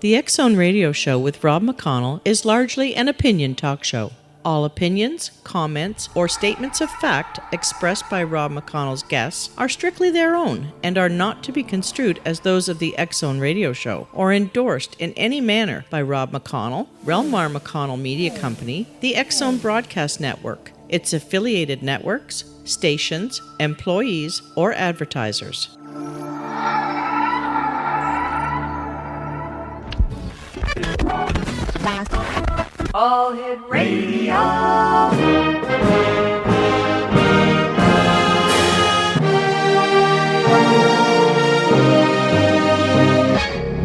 The X-Zone Radio Show with Rob McConnell is largely an opinion talk show. All opinions, comments, or statements of fact expressed by Rob McConnell's guests are strictly their own and are not to be construed as those of the X-Zone Radio Show or endorsed in any manner by Rob McConnell, Relmar McConnell Media Company, the X-Zone Broadcast Network, its affiliated networks, stations, employees, or advertisers. All Hit Radio.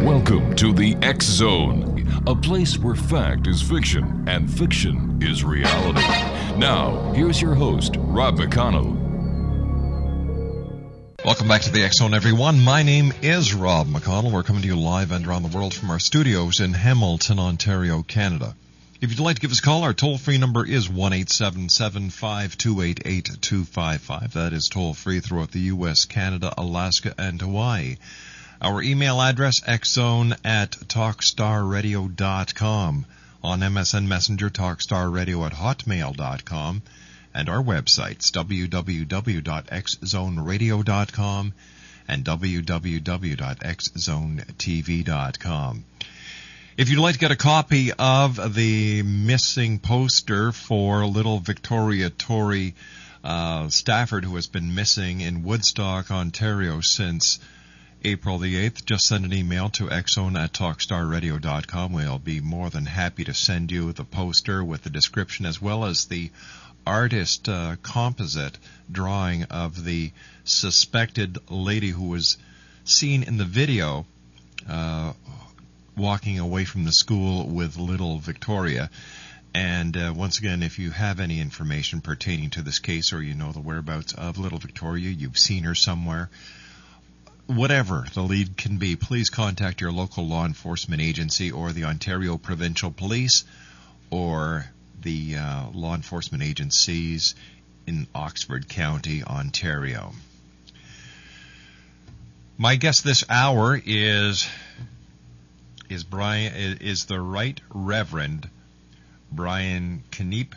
Welcome to the X-Zone, a place where fact is fiction and fiction is reality. Now, here's your host, Rob McConnell. Welcome back to the X-Zone, everyone. My name is Rob McConnell. We're coming to you live and around the world from our studios in Hamilton, Ontario, Canada. If you'd like to give us a call, our toll-free number is 1-877-528-8255. That is toll-free throughout the U.S., Canada, Alaska, and Hawaii. Our email address, xzone@talkstarradio.com. On MSN Messenger, talkstarradio@hotmail.com. And our websites, www.xzoneradio.com and www.xzonetv.com. If you'd like to get a copy of the missing poster for little Victoria Tory Stafford, who has been missing in Woodstock, Ontario since April the 8th, just send an email to xzone@talkstarradio.com. We'll be more than happy to send you the poster with the description as well as the artist composite drawing of the suspected lady who was seen in the video walking away from the school with little Victoria. And once again, if you have any information pertaining to this case or you know the whereabouts of little Victoria, you've seen her somewhere, whatever the lead can be, please contact your local law enforcement agency or the Ontario Provincial Police or the law enforcement agencies in Oxford County, Ontario. My guest this hour is the Right Reverend Brian Keneipp,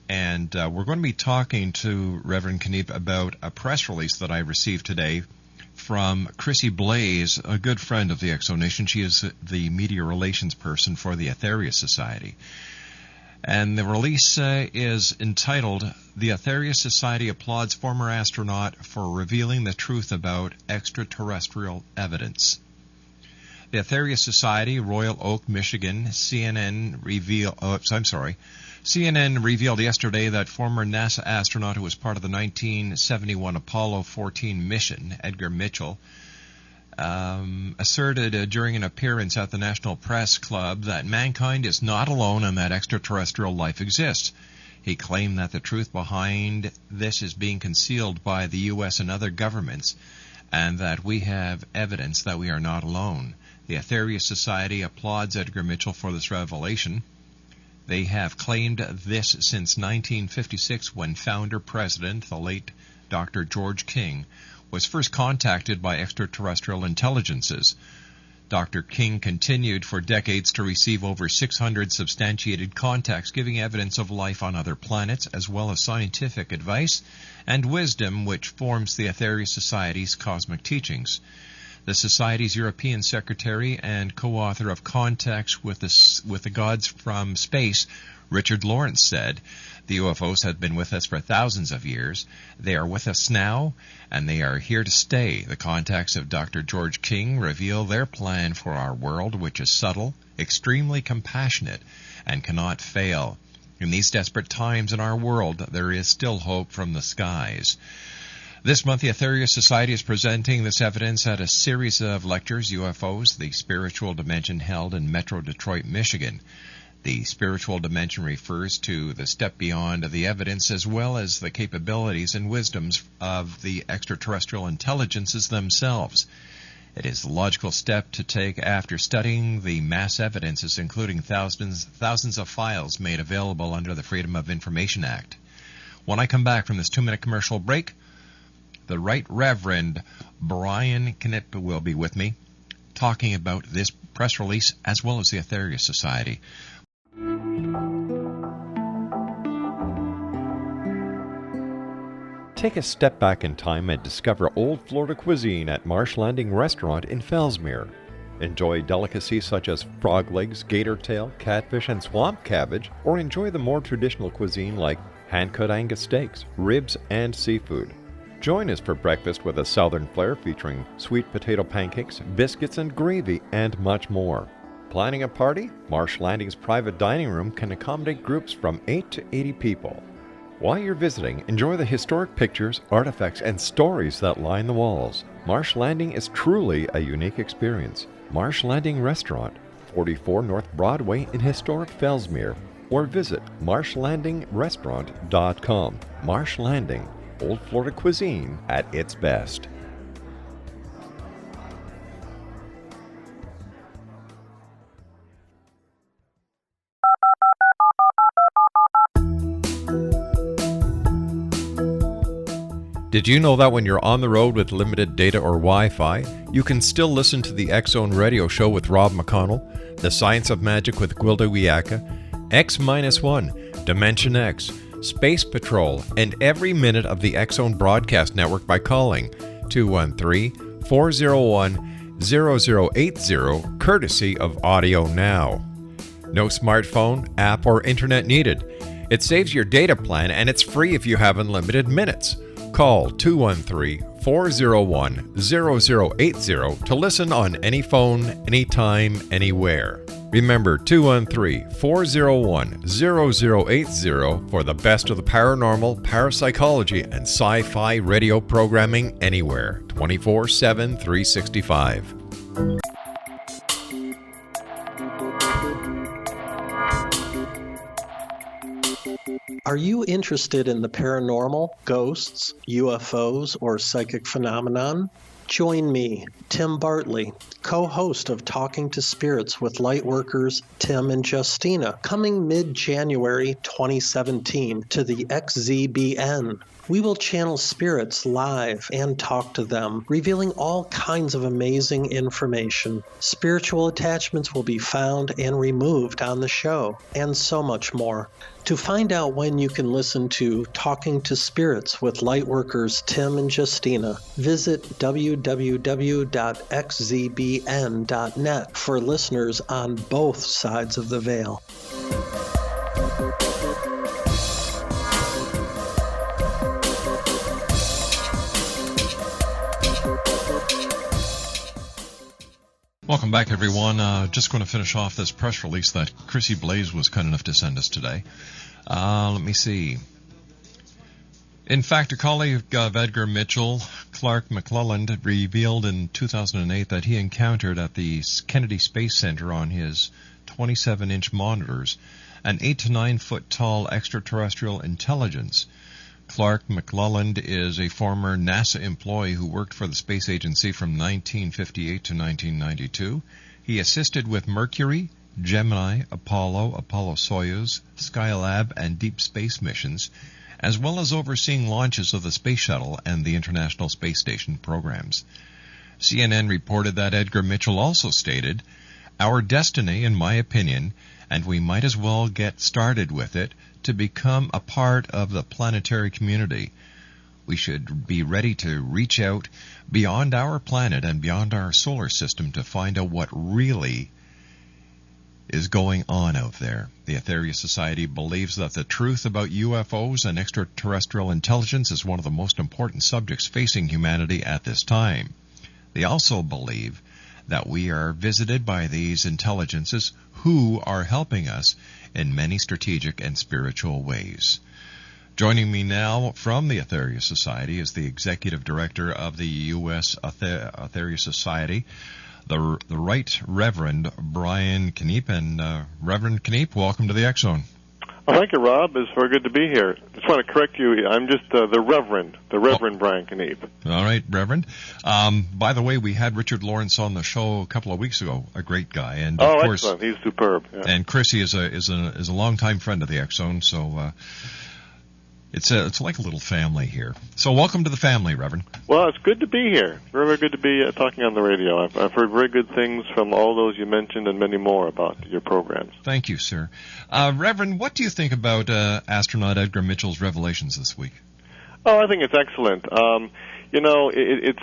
and we're going to be talking to Reverend Keneipp about a press release that I received today from Chrissy Blaze, a good friend of the X-Zone Nation. She is the media relations person for the Aetherius Society. And the release is entitled, "The Aetherius Society Applauds Former Astronaut for Revealing the Truth About Extraterrestrial Evidence." The Aetherius Society, Royal Oak, Michigan, CNN revealed yesterday that former NASA astronaut who was part of the 1971 Apollo 14 mission, Edgar Mitchell, asserted during an appearance at the National Press Club that mankind is not alone and that extraterrestrial life exists. He claimed that the truth behind this is being concealed by the U.S. and other governments, and that we have evidence that we are not alone. The Aetherius Society applauds Edgar Mitchell for this revelation. They have claimed this since 1956, when founder-president, the late Dr. George King, was first contacted by extraterrestrial intelligences. Dr. King continued for decades to receive over 600 substantiated contacts giving evidence of life on other planets, as well as scientific advice and wisdom which forms the Aetherius Society's cosmic teachings. The Society's European Secretary and co-author of Contacts with the Gods from Space, Richard Lawrence, said, "The UFOs have been with us for thousands of years. They are with us now, and they are here to stay. The contacts of Dr. George King reveal their plan for our world, which is subtle, extremely compassionate, and cannot fail. In these desperate times in our world, there is still hope from the skies." This month, the Aetherius Society is presenting this evidence at a series of lectures, UFOs, the Spiritual Dimension, held in Metro Detroit, Michigan. The spiritual dimension refers to the step beyond the evidence as well as the capabilities and wisdoms of the extraterrestrial intelligences themselves. It is the logical step to take after studying the mass evidences, including thousands of files made available under the Freedom of Information Act. When I come back from this 2-minute commercial break, the Right Reverend Brian Keneipp will be with me. talking about this press release as well as the Aetherius Society. Take a step back in time and discover old Florida cuisine at Marsh Landing Restaurant in Fellsmere. Enjoy delicacies such as frog legs, gator tail, catfish, and swamp cabbage, or enjoy the more traditional cuisine like hand-cut Angus steaks, ribs, and seafood. Join us for breakfast with a southern flair featuring sweet potato pancakes, biscuits and gravy, and much more. Planning a party? Marsh Landing's private dining room can accommodate groups from 8 to 80 people. While you're visiting, enjoy the historic pictures, artifacts, and stories that line the walls. Marsh Landing is truly a unique experience. Marsh Landing Restaurant, 44 North Broadway in historic Fellsmere, or visit marshlandingrestaurant.com. Marsh Landing, Old Florida cuisine at its best. Did you know that when you're on the road with limited data or Wi-Fi, you can still listen to the X-Zone Radio Show with Rob McConnell, The Science of Magic with Gwilda Wiyaka, X-1, Dimension X, Space Patrol, and every minute of the X-Zone broadcast network by calling 213-401-0080, courtesy of Audio Now. No smartphone, app, or internet needed. It saves your data plan and it's free if you have unlimited minutes. Call 213-401-0080 to listen on any phone, anytime, anywhere. Remember 213-401-0080 for the best of the paranormal, parapsychology, and sci-fi radio programming anywhere, 24/7, 365. Are you interested in the paranormal, ghosts, UFOs, or psychic phenomenon? Join me, Tim Bartley, co-host of Talking to Spirits with Lightworkers Tim and Justina, coming mid-January 2017 to the XZBN. We will channel spirits live and talk to them, revealing all kinds of amazing information. Spiritual attachments will be found and removed on the show, and so much more. To find out when you can listen to Talking to Spirits with Lightworkers Tim and Justina, visit www.xzbn.net for listeners on both sides of the veil. Welcome back, everyone. Just going to finish off this press release that Chrissy Blaze was kind enough to send us today. Let me see. In fact, a colleague of Edgar Mitchell, Clark McClelland, revealed in 2008 that he encountered at the Kennedy Space Center on his 27-inch monitors an 8 to 9 foot tall extraterrestrial intelligence. Clark McClelland is a former NASA employee who worked for the space agency from 1958 to 1992. He assisted with Mercury, Gemini, Apollo-Soyuz, Skylab, and Deep Space missions, as well as overseeing launches of the Space Shuttle and the International Space Station programs. CNN reported that Edgar Mitchell also stated, "Our destiny, in my opinion, and we might as well get started with it, to become a part of the planetary community. We should be ready to reach out beyond our planet and beyond our solar system to find out what really is going on out there." The Aetherius Society believes that the truth about UFOs and extraterrestrial intelligence is one of the most important subjects facing humanity at this time. They also believe that we are visited by these intelligences who are helping us in many strategic and spiritual ways. Joining me now from the Aetherius Society is the Executive Director of the U.S. Aetherius Society, the Right Reverend Brian Keneipp. And Reverend Keneipp, welcome to the X-Zone. Well, thank you, Rob. It's very good to be here. Just want to correct you. I'm just the Reverend Brian Keneipp. All right, Reverend. By the way, we had Richard Lawrence on the show a couple of weeks ago. A great guy, and of course, excellent. He's superb. Yeah. And Chrissy is a longtime friend of the X-Zone. So It's like a little family here. So welcome to the family, Reverend. Well, it's good to be here. Very, very good to be talking on the radio. I've heard very good things from all those you mentioned and many more about your programs. Thank you, sir. Reverend, what do you think about astronaut Edgar Mitchell's revelations this week? Oh, I think it's excellent. It's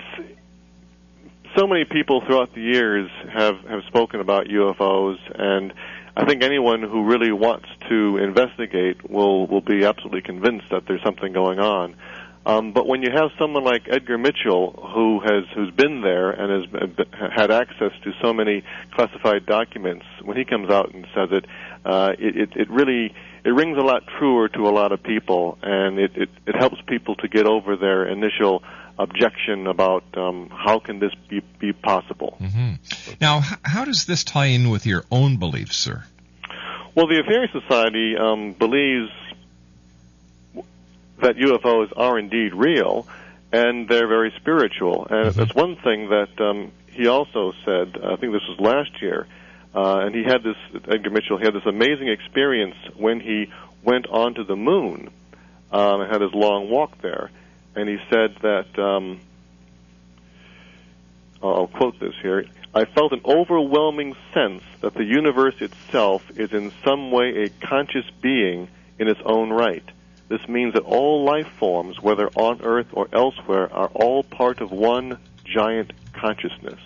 so many people throughout the years have spoken about UFOs, and I think anyone who really wants to investigate will be absolutely convinced that there's something going on. But when you have someone like Edgar Mitchell, who's been there and has had access to so many classified documents, when he comes out and says it, it really rings a lot truer to a lot of people, and it helps people to get over their initial objection about how can this be possible. Mm-hmm. Now, how does this tie in with your own beliefs, sir? Well, the Aetherius Society believes that UFOs are indeed real, and they're very spiritual. And that's one thing that he also said, I think this was last year, and he had this, Edgar Mitchell, he had this amazing experience when he went onto the moon and had his long walk there. And he said that, I'll quote this here, I felt an overwhelming sense that the universe itself is in some way a conscious being in its own right. This means that all life forms, whether on Earth or elsewhere, are all part of one giant consciousness.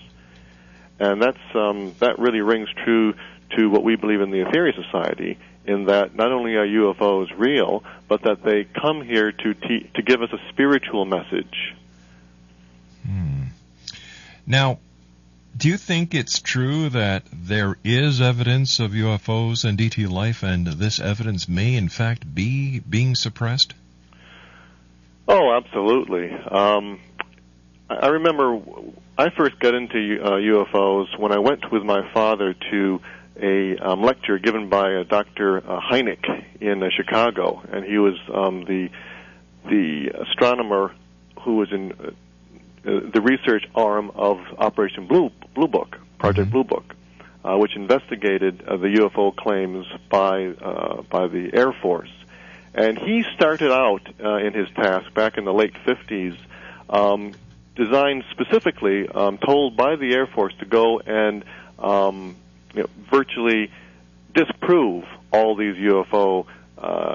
And that really rings true to what we believe in the Aetherius Society, in that not only are UFOs real, but that they come here to give us a spiritual message. Now, do you think it's true that there is evidence of UFOs and DT life, and this evidence may in fact be being suppressed? Oh, absolutely. I remember I first got into UFOs when I went with my father to a lecture given by Dr. Keneipp in Chicago, and he was the astronomer who was in the research arm of Operation Blue Book, Project Blue Book, which investigated the UFO claims by the Air Force. And he started out in his task back in the late 50s, designed specifically, told by the Air Force to go and virtually disprove all these UFO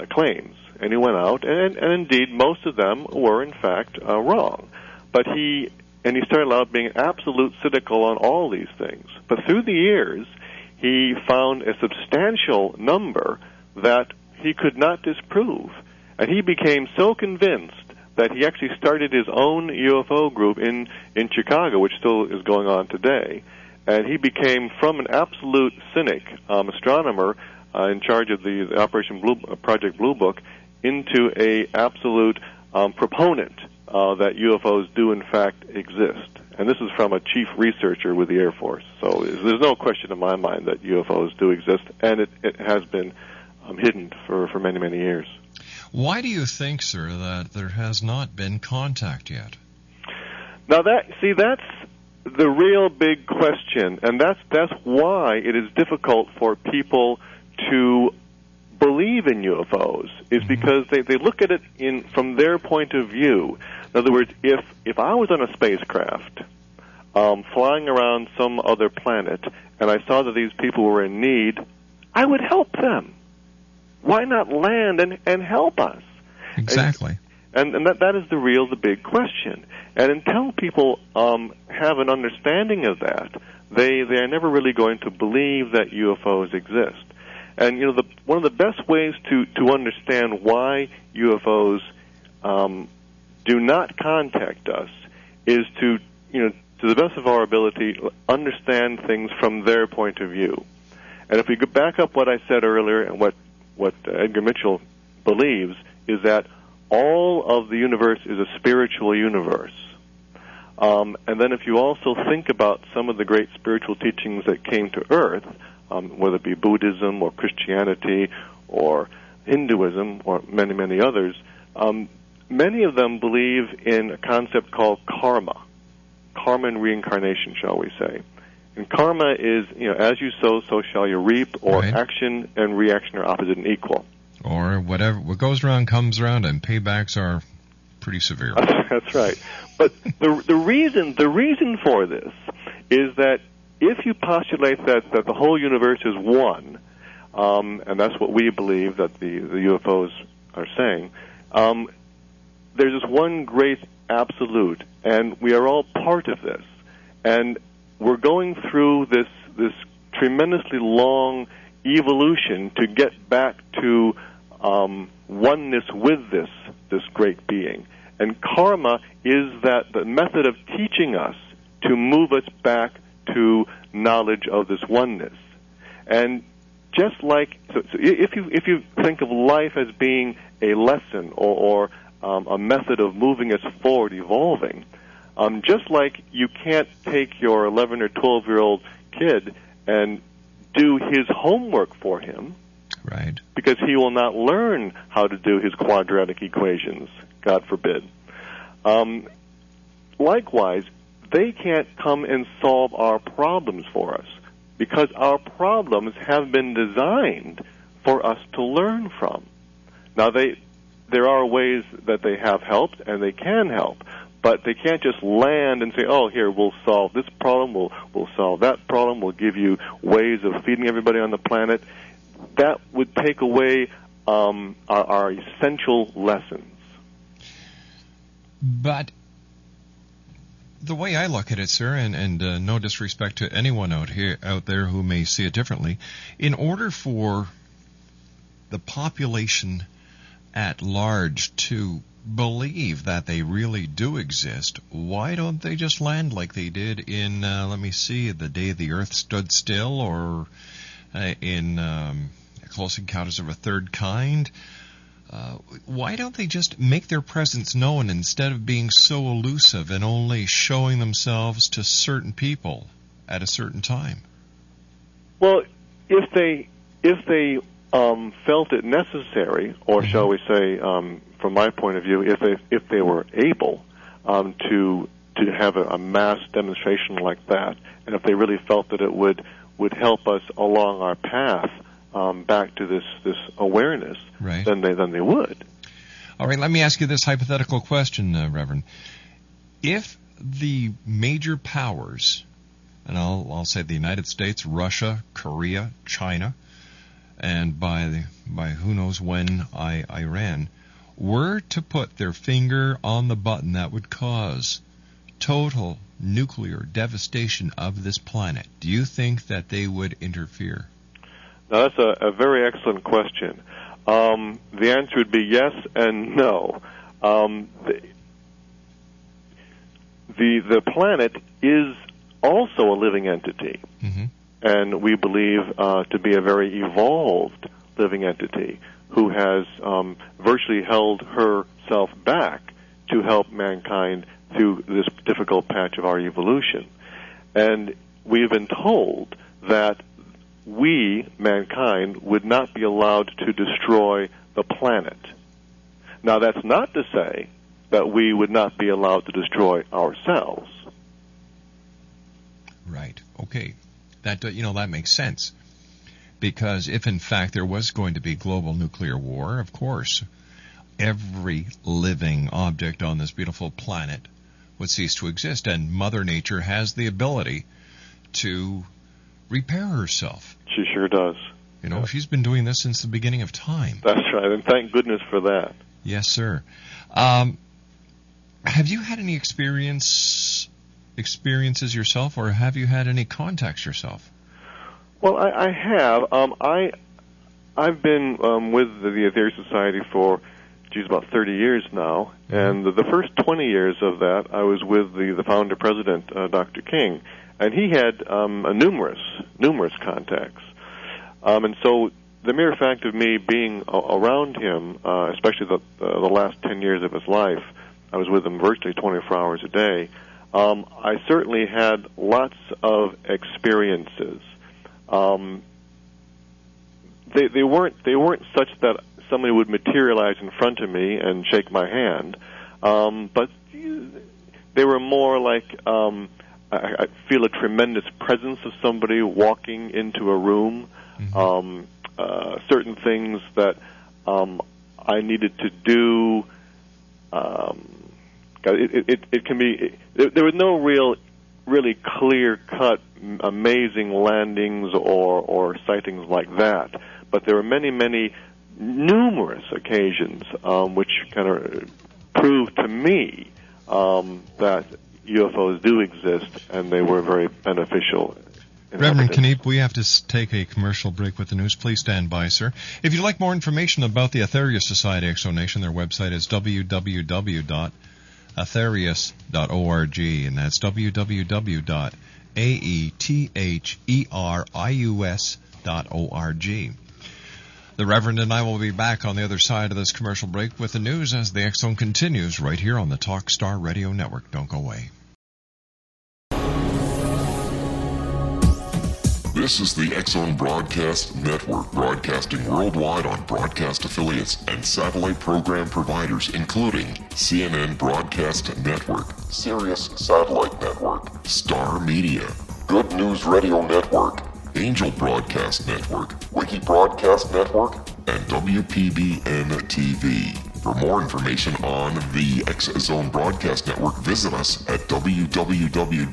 claims. And he went out, and indeed most of them were in fact wrong. But he started out being absolute cynical on all these things. But through the years, he found a substantial number that he could not disprove. And he became so convinced that he actually started his own UFO group in Chicago, which still is going on today. And he became, from an absolute cynic, astronomer in charge of the Operation Project Blue Book, into a absolute proponent that UFOs do in fact exist. And this is from a chief researcher with the Air Force. So there's no question in my mind that UFOs do exist, and it has been hidden for many, many years. Why do you think, sir, that there has not been contact yet? Now that's the real big question, and that's why it is difficult for people to believe in UFOs, is because they look at it from their point of view. In other words, if I was on a spacecraft flying around some other planet and I saw that these people were in need, I would help them. Why not land and help us? Exactly. And that is the big question. And until people have an understanding of that, they are never really going to believe that UFOs exist. And one of the best ways to understand why UFOs do not contact us is to the best of our ability, understand things from their point of view. And if we go back up what I said earlier, and what Edgar Mitchell believes, is that all of the universe is a spiritual universe. And then if you also think about some of the great spiritual teachings that came to Earth, whether it be Buddhism or Christianity or Hinduism or many, many others, many of them believe in a concept called karma and reincarnation, shall we say. And karma is, as you sow, so shall you reap, or right. Action and reaction are opposite and equal. Or Or whatever, what goes around comes around, and paybacks are pretty severe. That's right. But the reason for this is that if you postulate that the whole universe is one, and that's what we believe that the UFOs are saying, there's this one great absolute, and we are all part of this. And we're going through this tremendously long evolution to get back to oneness with this great being. And karma is that the method of teaching us to move us back to knowledge of this oneness. And just like, so if you think of life as being a lesson or a method of moving us forward, evolving, just like you can't take your 11 or 12-year-old kid and do his homework for him, right? Because he will not learn how to do his quadratic equations, God forbid. Likewise, they can't come and solve our problems for us because our problems have been designed for us to learn from. Now, there are ways that they have helped, and they can help, but they can't just land and say, oh, here, we'll solve this problem, we'll solve that problem, we'll give you ways of feeding everybody on the planet. That would take away our essential lessons. But the way I look at it, sir, and no disrespect to anyone out there who may see it differently, in order for the population at large to believe that they really do exist, why don't they just land like they did in, the day the Earth stood still, or in Close Encounters of a Third Kind? Why don't they just make their presence known instead of being so elusive and only showing themselves to certain people at a certain time? Well, if they felt it necessary, or shall we say, from my point of view, if they were able to have a mass demonstration like that, and if they really felt that it would help us along our path back to this awareness, right, then they would. All right, let me ask you this hypothetical question, Reverend. If the major powers, and I'll say the United States, Russia, Korea, China, and by who knows when, Iran, were to put their finger on the button that would cause total nuclear devastation of this planet, do you think that they would interfere? Now, that's a very excellent question. The answer would be yes and no. The planet is also a living entity, and we believe to be a very evolved living entity who has virtually held herself back to help mankind through this difficult patch of our evolution. And we've been told that we, mankind, would not be allowed to destroy the planet. Now, that's not to say that we would not be allowed to destroy ourselves. Right. Okay. That makes sense. Because if, in fact, there was going to be global nuclear war, of course, every living object on this beautiful planet would cease to exist, and Mother Nature has the ability to repair herself. She sure does. She's been doing this since the beginning of time. That's right, and thank goodness for that. Yes, sir. Have you had any experiences yourself, or have you had any contacts yourself? Well, I have. I've been with the Aether Society for, about 30 years now, and the first 20 years of that I was with the founder-president, Dr. King, and he had numerous contacts. And so the mere fact of me being around him, especially the last 10 years of his life, I was with him virtually 24 hours a day, I certainly had lots of experiences. They weren't such that somebody would materialize in front of me and shake my hand, but they were more like I feel a tremendous presence of somebody walking into a room. Certain things that I needed to do. It can be. There were no really clear-cut, amazing landings or sightings like that, but there were many, numerous occasions which kind of proved to me that UFOs do exist, and they were very beneficial. Reverend Keneipp, we have to take a commercial break with the news. Please stand by, sir. If you'd like more information about the Aetherius Society Exonation, their website is www.aetherius.org, and that's www.aetherius.org. The Reverend and I will be back on the other side of this commercial break with the news as the X Zone continues right here on the Talkstar Radio Network. Don't go away. This is the X Zone Broadcast Network, broadcasting worldwide on broadcast affiliates and satellite program providers, including CNN Broadcast Network, Sirius Satellite Network, Star Media, Good News Radio Network, Angel Broadcast Network, Wiki Broadcast Network, and WPBN TV. For more information on the X Zone Broadcast Network, visit us at www.xzbn.net.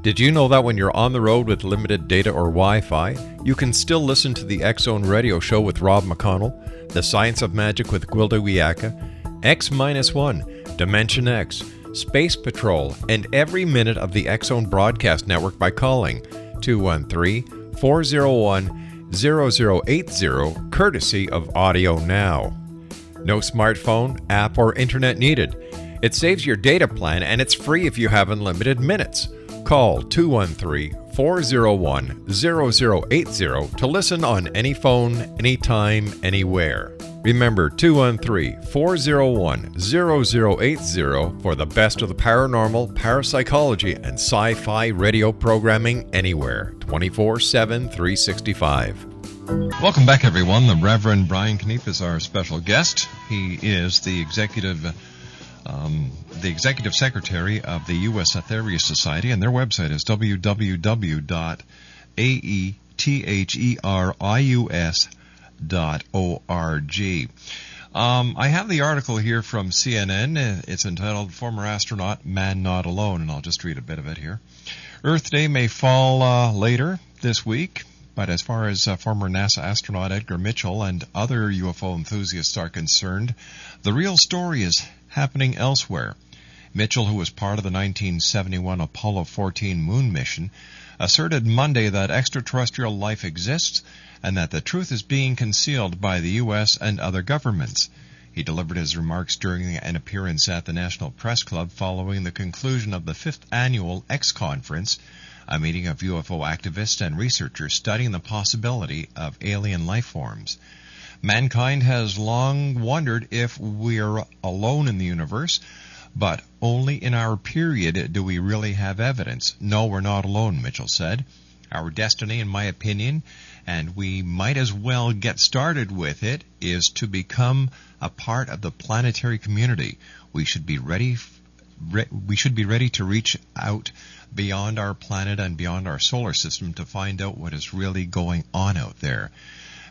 Did you know that when you're on the road with limited data or Wi-Fi, you can still listen to the X Zone Radio Show with Rob McConnell, The Science of Magic with Gwilda Wiyaka, X-1, Dimension X, Space Patrol, and every minute of the X Zone Broadcast Network by calling 213-401-0080, courtesy of Audio Now. No smartphone, app, or internet needed. It saves your data plan, and it's free if you have unlimited minutes. Call 213-401-0080 to listen on any phone, anytime, anywhere. Remember, 213-401-0080 for the best of the paranormal, parapsychology, and sci-fi radio programming anywhere, 24/7, 365. Welcome back, everyone. The Reverend Brian Keneipp is our special guest. He is the executive secretary of the U.S. Aetherius Society, and their website is www.aetherius.org. I have the article here from CNN. It's entitled "Former Astronaut, Man Not Alone," and I'll just read a bit of it here. Earth Day may fall later this week, but as far as former NASA astronaut Edgar Mitchell and other UFO enthusiasts are concerned, the real story is happening elsewhere. Mitchell, who was part of the 1971 Apollo 14 moon mission, asserted Monday that extraterrestrial life exists and that the truth is being concealed by the U.S. and other governments. He delivered his remarks during an appearance at the National Press Club following the conclusion of the 5th Annual X Conference, a meeting of UFO activists and researchers studying the possibility of alien life forms. Mankind has long wondered if we're alone in the universe, but only in our period do we really have evidence. No, we're not alone, Mitchell said. Our destiny, in my opinion, and we might as well get started with it, is to become a part of the planetary community. We should be ready to reach out beyond our planet and beyond our solar system to find out what is really going on out there.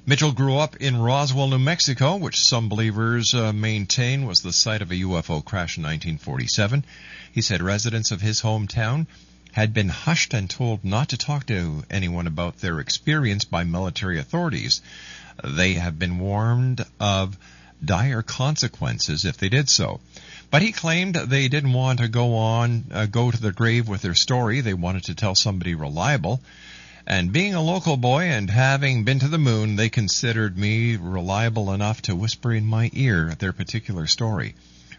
Mitchell grew up in Roswell, New Mexico, which some believers maintain was the site of a UFO crash in 1947. He said residents of his hometown had been hushed and told not to talk to anyone about their experience by military authorities. They have been warned of dire consequences if they did so. But he claimed they didn't want to go to the grave with their story. They wanted to tell somebody reliable. And being a local boy and having been to the moon, they considered me reliable enough to whisper in my ear their particular story.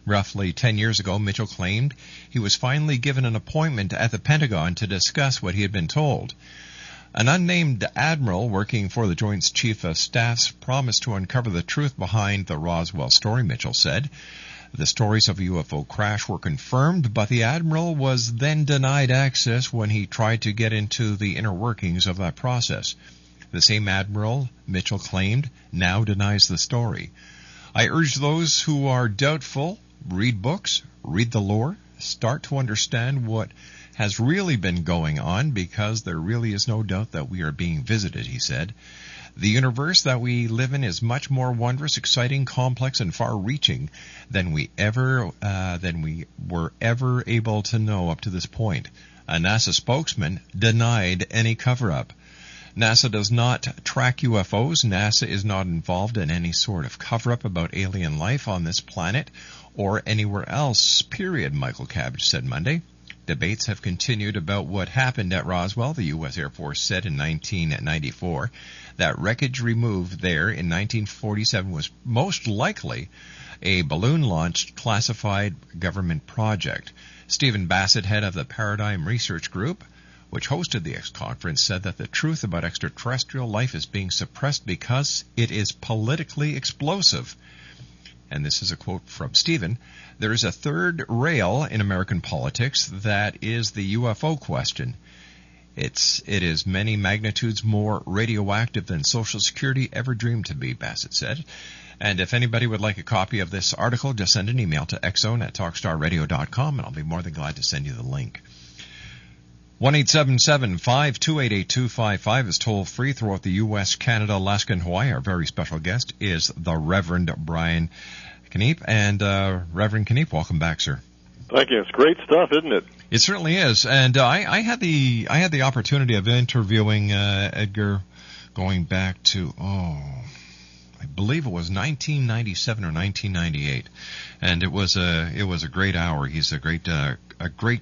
Roughly 10 years ago, Mitchell claimed he was finally given an appointment at the Pentagon to discuss what he had been told. An unnamed admiral working for the Joint Chief of Staff's promised to uncover the truth behind the Roswell story, Mitchell said. The stories of a UFO crash were confirmed, but the admiral was then denied access when he tried to get into the inner workings of that process. The same admiral, Mitchell claimed, now denies the story. I urge those who are doubtful, read books, read the lore, start to understand what has really been going on, because there really is no doubt that we are being visited, he said. The universe that we live in is much more wondrous, exciting, complex, and far-reaching than we were ever able to know up to this point. A NASA spokesman denied any cover-up. NASA does not track UFOs. NASA is not involved in any sort of cover-up about alien life on this planet or anywhere else, period, Michael Cabbage said Monday. Debates have continued about what happened at Roswell. The U.S. Air Force said in 1994 that wreckage removed there in 1947 was most likely a balloon-launched classified government project. Stephen Bassett, head of the Paradigm Research Group, which hosted the conference, said that the truth about extraterrestrial life is being suppressed because it is politically explosive. And this is a quote from Stephen. There is a third rail in American politics, that is the UFO question. It is many magnitudes more radioactive than Social Security ever dreamed to be, Bassett said. And if anybody would like a copy of this article, just send an email to xzone@talkstarradio.com, and I'll be more than glad to send you the link. 1-877-528-8255 is toll-free throughout the U.S., Canada, Alaska, and Hawaii. Our very special guest is the Reverend Brian Keneipp. And Reverend Keneipp, welcome back, sir. Thank you. It's great stuff, isn't it? It certainly is. And I had the opportunity of interviewing Edgar going back to, I believe it was 1997 or 1998, and it was a great hour. He's a great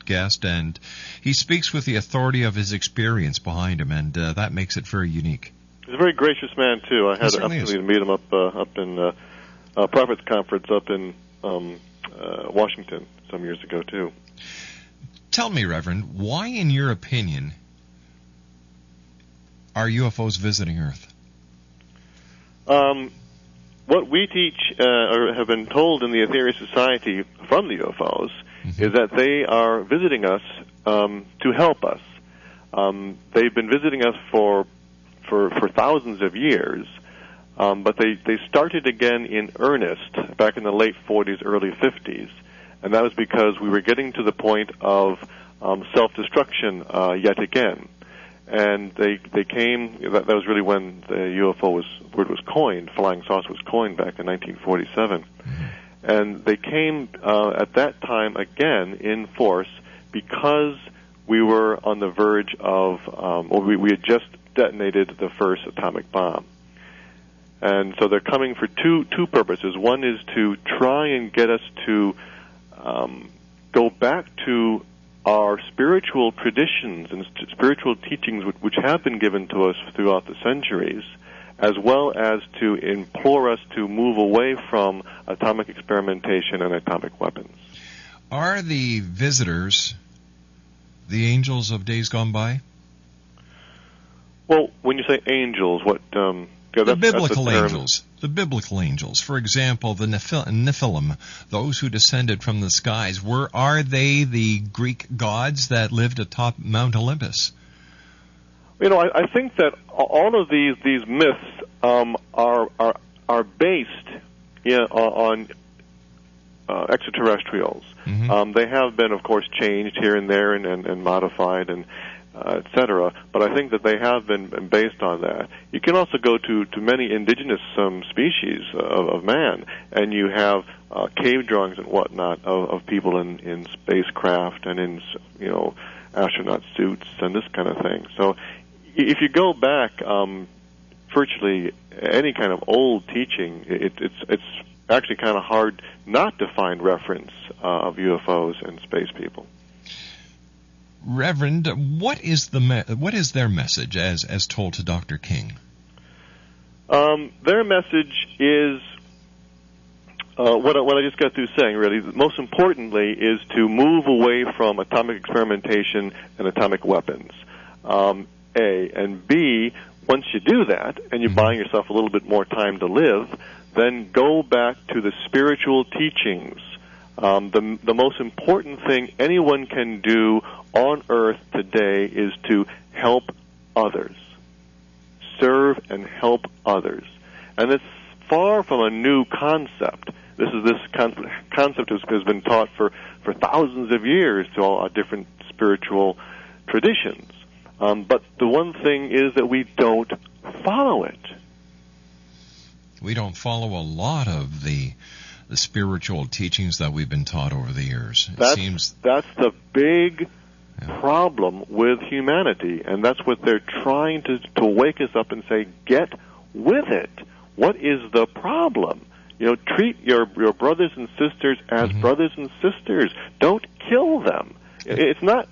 guest, and he speaks with the authority of his experience behind him, and that makes it very unique. He's a very gracious man too. I had the opportunity to meet him up in Prophets Conference up in Washington some years ago too. Tell me, Reverend, why, in your opinion, are UFOs visiting Earth? What we teach or have been told in the Aetherius Society from the UFOs is that they are visiting us to help us. They've been visiting us for thousands of years, but they started again in earnest back in the late 40s, early 50s, and that was because we were getting to the point of self-destruction yet again. And they came. That was really when the UFO word was coined. Flying saucer was coined back in 1947, and they came at that time again in force because we were on the verge of, we had just detonated the first atomic bomb, and so they're coming for two purposes. One is to try and get us to go back to our spiritual traditions and spiritual teachings which have been given to us throughout the centuries, as well as to implore us to move away from atomic experimentation and atomic weapons. Are the visitors the angels of days gone by? Well, when you say angels, what... the biblical angels. The biblical angels. For example, the Nephilim, those who descended from the skies. Are they the Greek gods that lived atop Mount Olympus? You know, I think that all of these myths are based on extraterrestrials. They have been, of course, changed here and there and modified and etc. But I think that they have been based on that. You can also go to many indigenous species of man, and you have cave drawings and whatnot of people in spacecraft and in astronaut suits and this kind of thing. So if you go back, virtually any kind of old teaching, it's actually kind of hard not to find reference of UFOs and space people. Reverend, what is their message as told to Dr. King? Their message is what I just got through saying, really. Most importantly is to move away from atomic experimentation and atomic weapons, A. And B, once you do that, and you're buying yourself a little bit more time to live, then go back to the spiritual teachings. The most important thing anyone can do on Earth today is to help others. Serve and help others. And it's far from a new concept. This concept has been taught for thousands of years to all different spiritual traditions. But the one thing is that we don't follow it. We don't follow a lot of the spiritual teachings that we've been taught over the years. That's the big problem with humanity, and that's what they're trying to wake us up and say, get with it. What is the problem? Treat your brothers and sisters as brothers and sisters. Don't kill them. It's not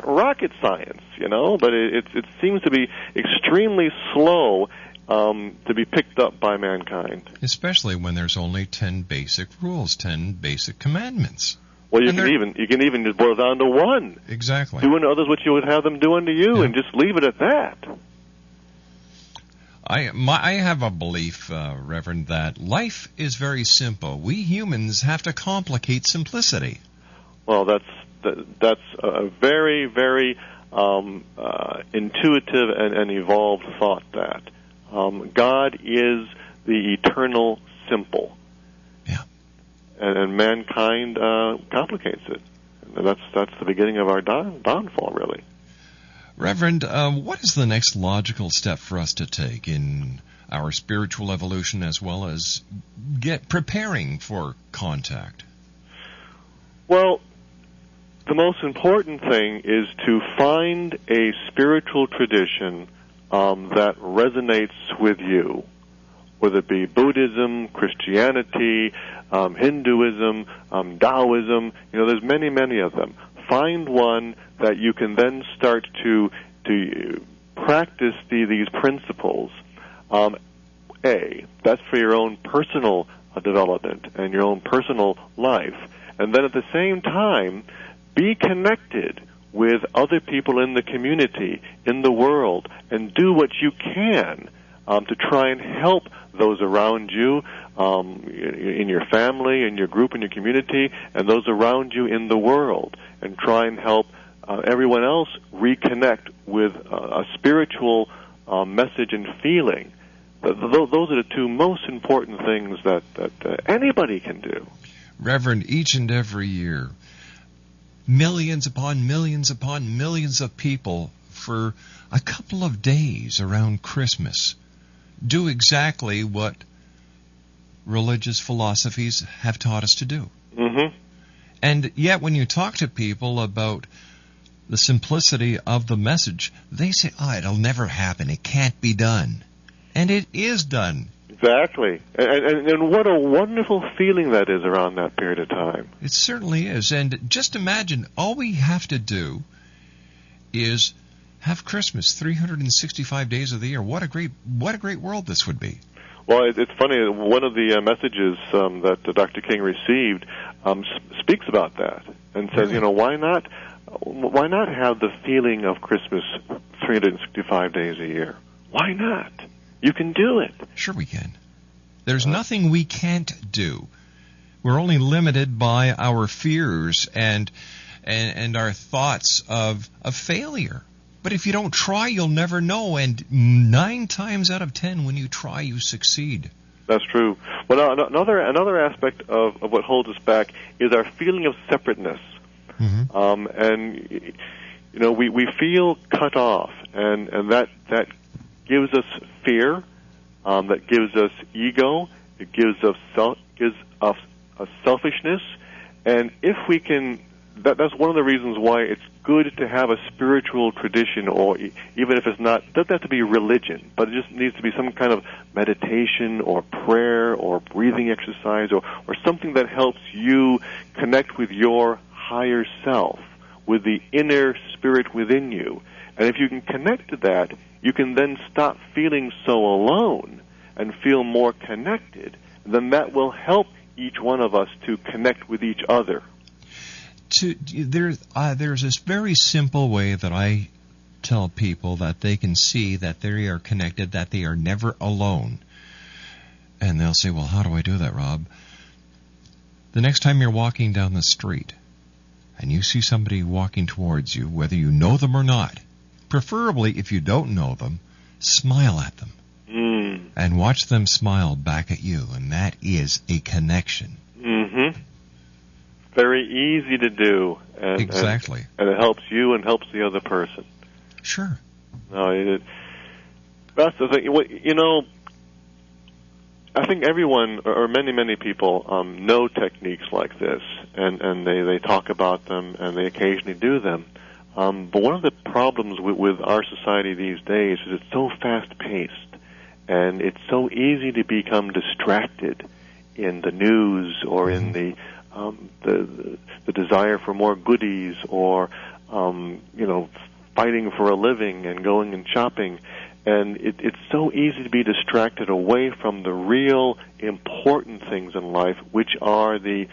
rocket science, but it seems to be extremely slow to be picked up by mankind. Especially when there's only 10 basic rules, 10 basic commandments. Well, you can even just boil down to one. Exactly. Do unto others what you would have them do unto you, and just leave it at that. I have a belief, Reverend, that life is very simple. We humans have to complicate simplicity. Well, that's a very, very intuitive and evolved thought. That God is the eternal simple. Yeah. And mankind complicates it. And that's the beginning of our downfall, really. Reverend, what is the next logical step for us to take in our spiritual evolution as well as preparing for contact? Well, the most important thing is to find a spiritual tradition that resonates with you, whether it be Buddhism, Christianity, Hinduism, Taoism. There's many, many of them. Find one that you can then start to practice these principles. That's for your own personal development and your own personal life. And then at the same time, be connected with other people in the community, in the world, and do what you can to try and help those around you, in your family, in your group, in your community, and those around you in the world, and try and help everyone else reconnect with a spiritual message and feeling. Those are the two most important things that anybody can do. Reverend, each and every year, millions upon millions upon millions of people for a couple of days around Christmas do exactly what religious philosophies have taught us to do. Mm-hmm. And yet when you talk to people about the simplicity of the message, they say, it'll never happen. It can't be done. And it is done. Exactly. And what a wonderful feeling that is around that period of time. It certainly is. And just imagine, all we have to do is have Christmas 365 days of the year. What a great world this would be. Well, it's funny. One of the messages that Dr. King received speaks about that and says, why not have the feeling of Christmas 365 days a year? Why not? You can do it. Sure we can. There's nothing we can't do. We're only limited by our fears and our thoughts of failure. But if you don't try, you'll never know. And 9 times out of 10, when you try, you succeed. That's true. Well, another aspect of what holds us back is our feeling of separateness. Mm-hmm. And we feel cut off, and that gives us fear. That gives us ego. It gives us selfishness. And if we can, that's one of the reasons why it's good to have a spiritual tradition, or even if it's not, doesn't have to be religion, but it just needs to be some kind of meditation or prayer or breathing exercise or something that helps you connect with your higher self, with the inner spirit within you. And if you can connect to that, you can then stop feeling so alone and feel more connected. Then that will help each one of us to connect with each other. There's this very simple way that I tell people that they can see that they are connected, that they are never alone. And they'll say, well, how do I do that, Rob? The next time you're walking down the street and you see somebody walking towards you, whether you know them or not, preferably if you don't know them, smile at them. and watch them smile back at you, and that is a connection. Mm-hmm. Very easy to do. And, exactly. And it helps you and helps the other person. Sure. No, that's the thing. You know, I think everyone, or many people, know techniques like this, and they talk about them, and they occasionally do them. But one of the problems with our society these days is it's so fast-paced, and it's so easy to become distracted in the news or in the desire for more goodies, or fighting for a living and going and shopping. And it's so easy to be distracted away from the real important things in life, which are the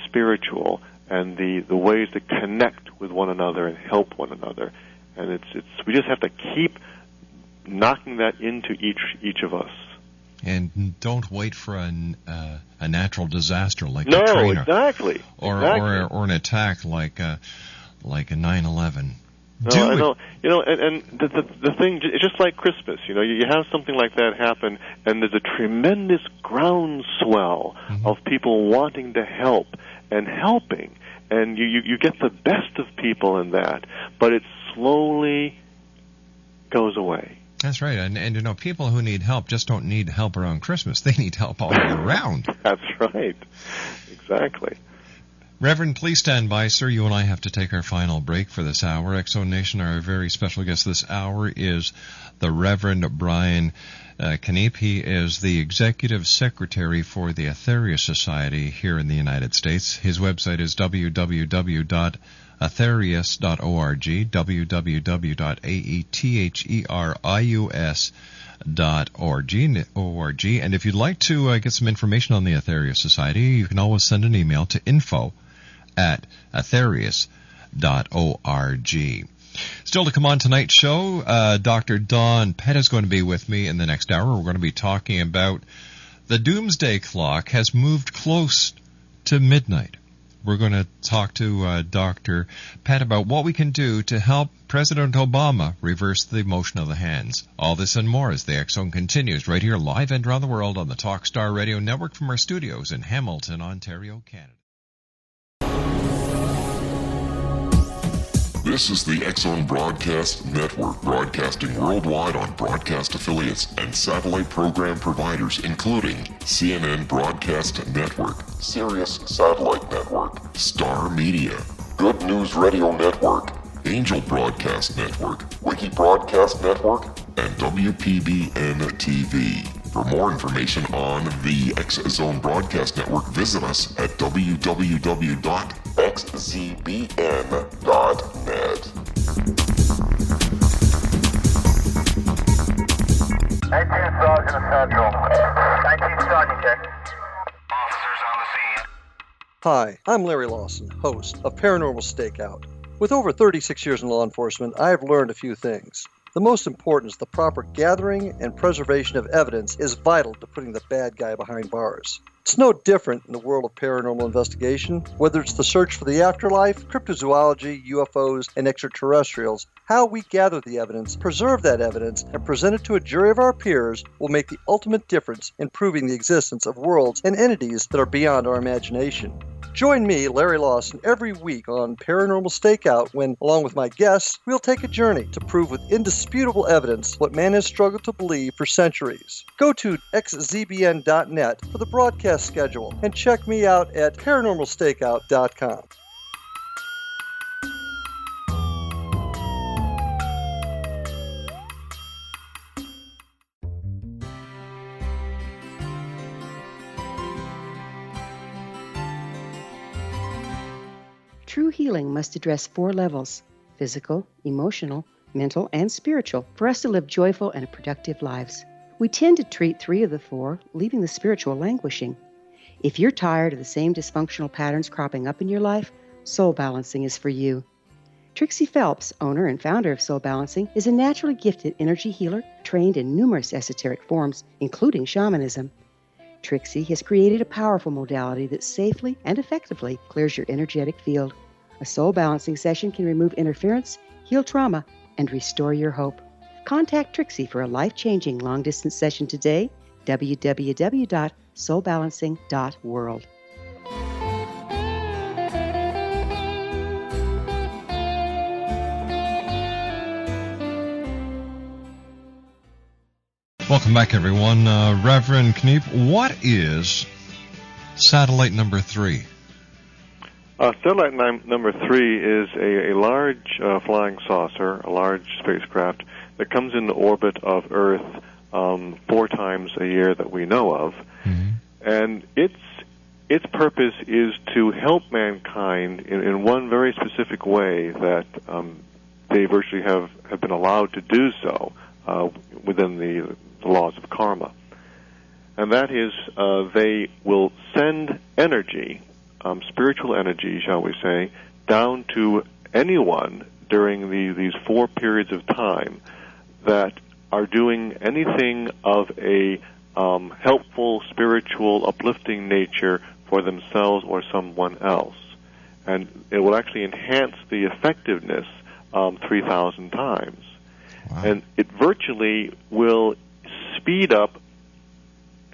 spiritual and the ways to connect with one another and help one another. And we just have to keep knocking that into each of us. And don't wait for a natural disaster like no, Katrina. Exactly. Or an attack like a 9/11. No, I know. And the thing, it's just like Christmas. You have something like that happen, and there's a tremendous groundswell of people wanting to help and helping, and you get the best of people in that, but it slowly goes away. That's right, and people who need help just don't need help around Christmas. They need help all year round. That's right. Exactly. Reverend, please stand by, sir. You and I have to take our final break for this hour. X-Zone Nation, our very special guest this hour is the Reverend Brian Keneipp. He is the Executive Secretary for the Aetherius Society here in the United States. His website is www.aetherius.org, www.aetherius.org. And if you'd like to get some information on the Aetherius Society, you can always send an email to info@aetherius.org. Still to come on tonight's show, Dr. Don Pett is going to be with me in the next hour. We're going to be talking about the doomsday clock has moved close to midnight. We're going to talk to Dr. Pett about what we can do to help President Obama reverse the motion of the hands. All this and more as the X-Zone continues right here live and around the world on the Talkstar Radio Network from our studios in Hamilton, Ontario, Canada. This is the X-Zone Broadcast Network, broadcasting worldwide on broadcast affiliates and satellite program providers, including CNN Broadcast Network, Sirius Satellite Network, Star Media, Good News Radio Network, Angel Broadcast Network, Wiki Broadcast Network, and WPBN TV. For more information on the X-Zone Broadcast Network, visit us at www.xzbn.net. 19 Sergeant Central. 19 Sergeant check. Officers on the scene. Hi, I'm Larry Lawson, host of Paranormal Stakeout. With over 36 years in law enforcement, I have learned a few things. The most important is the proper gathering and preservation of evidence is vital to putting the bad guy behind bars. It's no different in the world of paranormal investigation. Whether it's the search for the afterlife, cryptozoology, UFOs, and extraterrestrials, how we gather the evidence, preserve that evidence, and present it to a jury of our peers will make the ultimate difference in proving the existence of worlds and entities that are beyond our imagination. Join me, Larry Lawson, every week on Paranormal Stakeout when, along with my guests, we'll take a journey to prove with indisputable evidence what man has struggled to believe for centuries. Go to xzbn.net for the broadcast schedule and check me out at paranormalstakeout.com. True healing must address 4 levels: physical, emotional, mental, and spiritual, for us to live joyful and productive lives. We tend to treat 3 of the 4, leaving the spiritual languishing. If you're tired of the same dysfunctional patterns cropping up in your life, Soul Balancing is for you. Trixie Phelps, owner and founder of Soul Balancing, is a naturally gifted energy healer trained in numerous esoteric forms, including shamanism. Trixie has created a powerful modality that safely and effectively clears your energetic field. A soul balancing session can remove interference, heal trauma, and restore your hope. Contact Trixie for a life-changing long-distance session today. www.soulbalancing.world. Welcome back, everyone. Reverend Keneipp, what is satellite number 3? Satellite number 3 is a large flying saucer, a large spacecraft that comes into orbit of Earth 4 times a year that we know of. Mm-hmm. And its purpose is to help mankind in one very specific way that they virtually have been allowed to do so within the laws of karma. And that is they will send energy, spiritual energy, shall we say, down to anyone during these 4 periods of time that are doing anything of a helpful, spiritual, uplifting nature for themselves or someone else. And it will actually enhance the effectiveness 3,000 times. Wow. And it virtually will speed up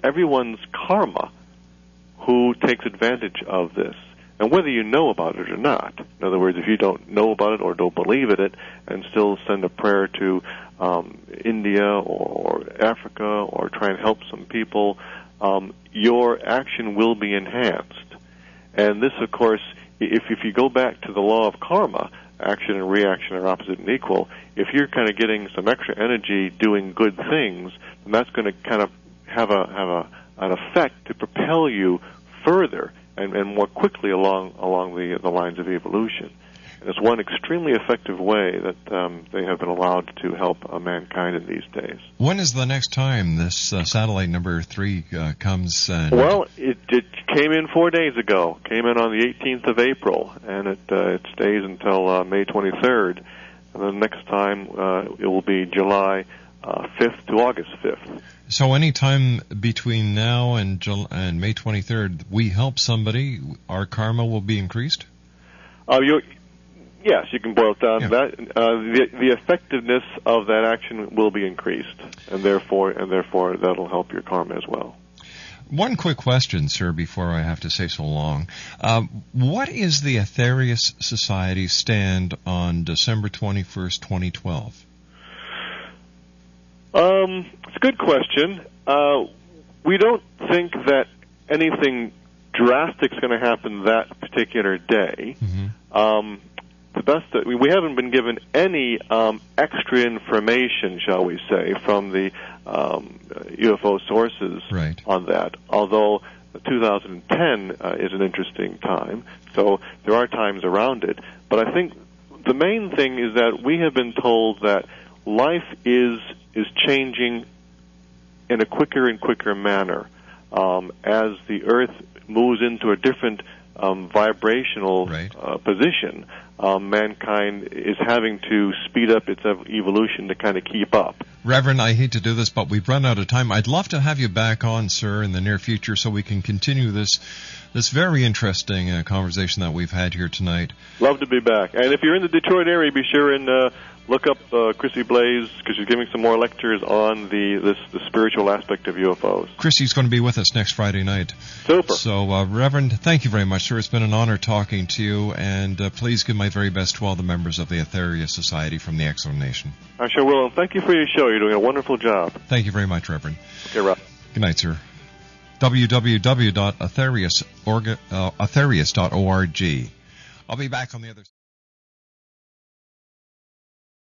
everyone's karma who takes advantage of this. And whether you know about it or not, in other words, if you don't know about it or don't believe in it and still send a prayer to India or Africa or try and help some people, your action will be enhanced. And this, of course, if you go back to the law of karma, action and reaction are opposite and equal. If you're kind of getting some extra energy doing good things, then that's going to kind of have an effect to propel you further and more quickly along the lines of evolution. And it's one extremely effective way that they have been allowed to help mankind in these days. When is the next time this satellite number 3 comes? Well, it came in 4 days ago. Came in on the 18th of April, and it stays until May 23rd. And the next time it will be July 5th to August 5th. So any time between now and May 23rd, we help somebody, our karma will be increased? Yes, you can boil it down to that. The effectiveness of that action will be increased, and therefore that'll help your karma as well. One quick question, sir, before I have to say so long. What is the Aetherius Society's stand on December 21st, 2012? It's a good question. We don't think that anything drastic is going to happen that particular day. Mm-hmm. The best that we haven't been given any extra information, shall we say, from the UFO sources on that. Although 2010 is an interesting time, so there are times around it. But I think the main thing is that we have been told that life is changing in a quicker and quicker manner as the Earth moves into a different vibrational position. Mankind is having to speed up its evolution to kind of keep up. Reverend, I hate to do this, but we've run out of time. I'd love to have you back on, sir, in the near future so we can continue this very interesting conversation that we've had here tonight. Love to be back. And if you're in the Detroit area, be sure and look up Chrissy Blaze, because she's giving some more lectures on the spiritual aspect of UFOs. Chrissy's going to be with us next Friday night. Super. So, Reverend, thank you very much, sir. It's been an honor talking to you, and please give my very best to all the members of the Aetherius Society from the Exo Nation. I sure will, and thank you for your show. You're doing a wonderful job. Thank you very much, Reverend. Okay, Rob. Good night, sir. www.aetherius.org. I'll be back on the other side.